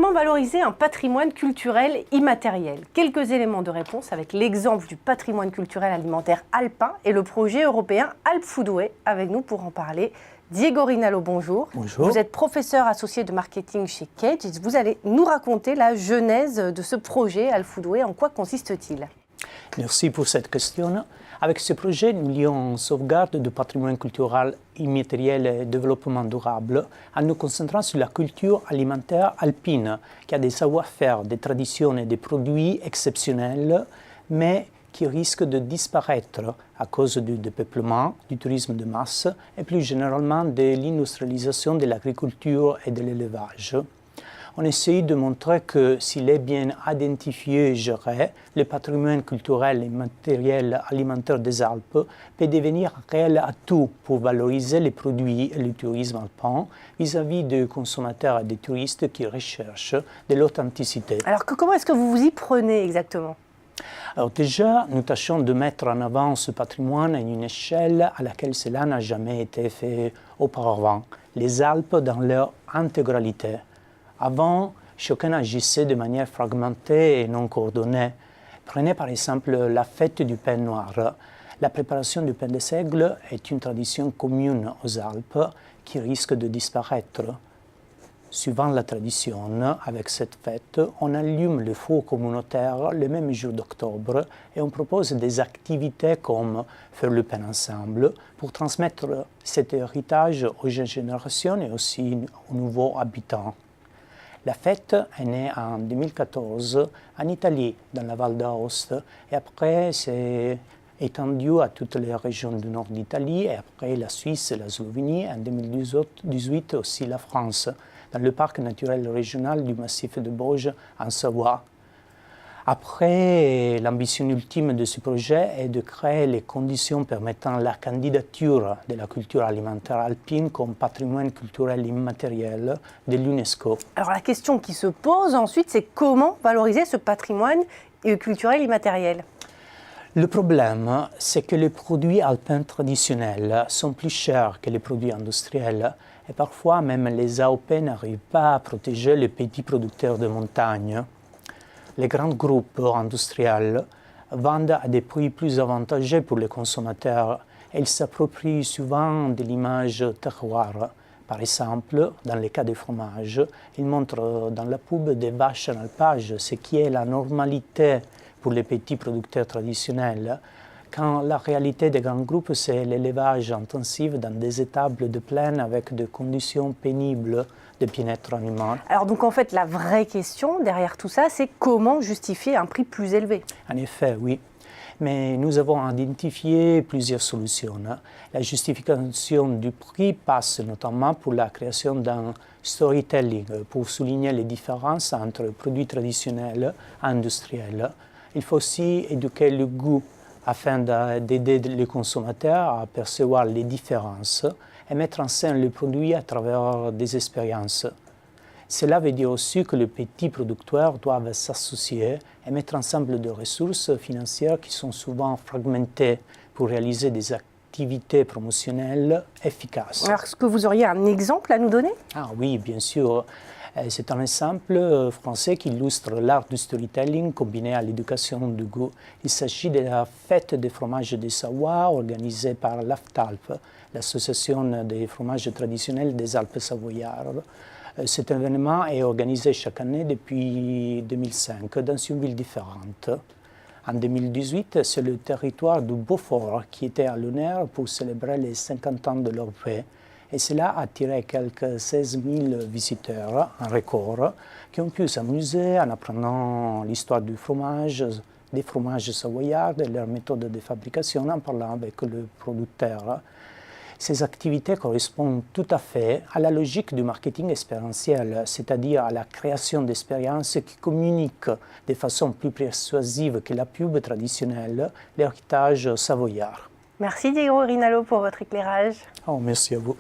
Comment valoriser un patrimoine culturel immatériel? Quelques éléments de réponse avec l'exemple du patrimoine culturel alimentaire alpin et le projet européen Alpfoodway. Avec nous pour en parler, Diego Rinaldo, bonjour. Bonjour. Vous êtes professeur associé de marketing chez Cage. Vous allez nous raconter la genèse de ce projet Alpfoodway. En quoi consiste-t-il? Merci pour cette question. Avec ce projet, nous lions sauvegarde du patrimoine culturel immatériel et développement durable en nous concentrant sur la culture alimentaire alpine, qui a des savoir-faire, des traditions et des produits exceptionnels, mais qui risquent de disparaître à cause du dépeuplement, du tourisme de masse et plus généralement de l'industrialisation de l'agriculture et de l'élevage. On essaye de montrer que s'il est bien identifié et géré, le patrimoine culturel et matériel alimentaire des Alpes peut devenir un réel atout pour valoriser les produits et le tourisme alpin vis-à-vis des consommateurs et des touristes qui recherchent de l'authenticité. Alors comment est-ce que vous vous y prenez exactement? Alors déjà, nous tâchons de mettre en avant ce patrimoine à une échelle à laquelle cela n'a jamais été fait auparavant, les Alpes dans leur intégralité. Avant, chacun agissait de manière fragmentée et non coordonnée. Prenez par exemple la fête du pain noir. La préparation du pain de seigle est une tradition commune aux Alpes qui risque de disparaître. Suivant la tradition, avec cette fête, on allume le four communautaire le même jour d'octobre et on propose des activités comme faire le pain ensemble pour transmettre cet héritage aux jeunes générations et aussi aux nouveaux habitants. La fête est née en 2014 en Italie, dans la Val d'Aoste, et après s'est étendue à toutes les régions du nord d'Italie, et après la Suisse et la Slovénie, en 2018 aussi la France, dans le parc naturel régional du massif de Bauges en Savoie. Après, l'ambition ultime de ce projet est de créer les conditions permettant la candidature de la culture alimentaire alpine comme patrimoine culturel immatériel de l'UNESCO. Alors la question qui se pose ensuite, c'est comment valoriser ce patrimoine culturel immatériel? Le problème, c'est que les produits alpins traditionnels sont plus chers que les produits industriels et parfois même les AOP n'arrivent pas à protéger les petits producteurs de montagne. Les grands groupes industriels vendent à des prix plus avantageux pour les consommateurs et ils s'approprient souvent de l'image terroir. Par exemple, dans le cas des fromages, ils montrent dans la pub des vaches en alpage, ce qui est la normalité pour les petits producteurs traditionnels, quand la réalité des grands groupes, c'est l'élevage intensif dans des étables de plaine avec des conditions pénibles de bien-être animal. Alors donc en fait, la vraie question derrière tout ça, c'est comment justifier un prix plus élevé? En effet, oui. Mais nous avons identifié plusieurs solutions. La justification du prix passe notamment pour la création d'un storytelling, pour souligner les différences entre produits traditionnels et industriels. Il faut aussi éduquer le goût afin d'aider les consommateurs à percevoir les différences et mettre en scène le produit à travers des expériences. Cela veut dire aussi que les petits producteurs doivent s'associer et mettre ensemble des ressources financières qui sont souvent fragmentées pour réaliser des activités promotionnelles efficaces. Alors, est-ce que vous auriez un exemple à nous donner? Ah oui, bien sûr. C'est un exemple français qui illustre l'art du storytelling combiné à l'éducation du goût. Il s'agit de la fête des fromages de Savoie organisée par l'AFTALP, l'association des fromages traditionnels des Alpes savoyardes. Cet événement est organisé chaque année depuis 2005 dans une ville différente. En 2018, c'est le territoire du Beaufort qui était à l'honneur pour célébrer les 50 ans de leur paix. Et cela a attiré quelques 16 000 visiteurs, un record, qui ont pu s'amuser en apprenant l'histoire du fromage, des fromages savoyards et leurs méthodes de fabrication en parlant avec le producteur. Ces activités correspondent tout à fait à la logique du marketing expérientiel, c'est-à-dire à la création d'expériences qui communiquent de façon plus persuasive que la pub traditionnelle l'héritage savoyard. Merci Diego Rinaldo pour votre éclairage. Oh, merci à vous.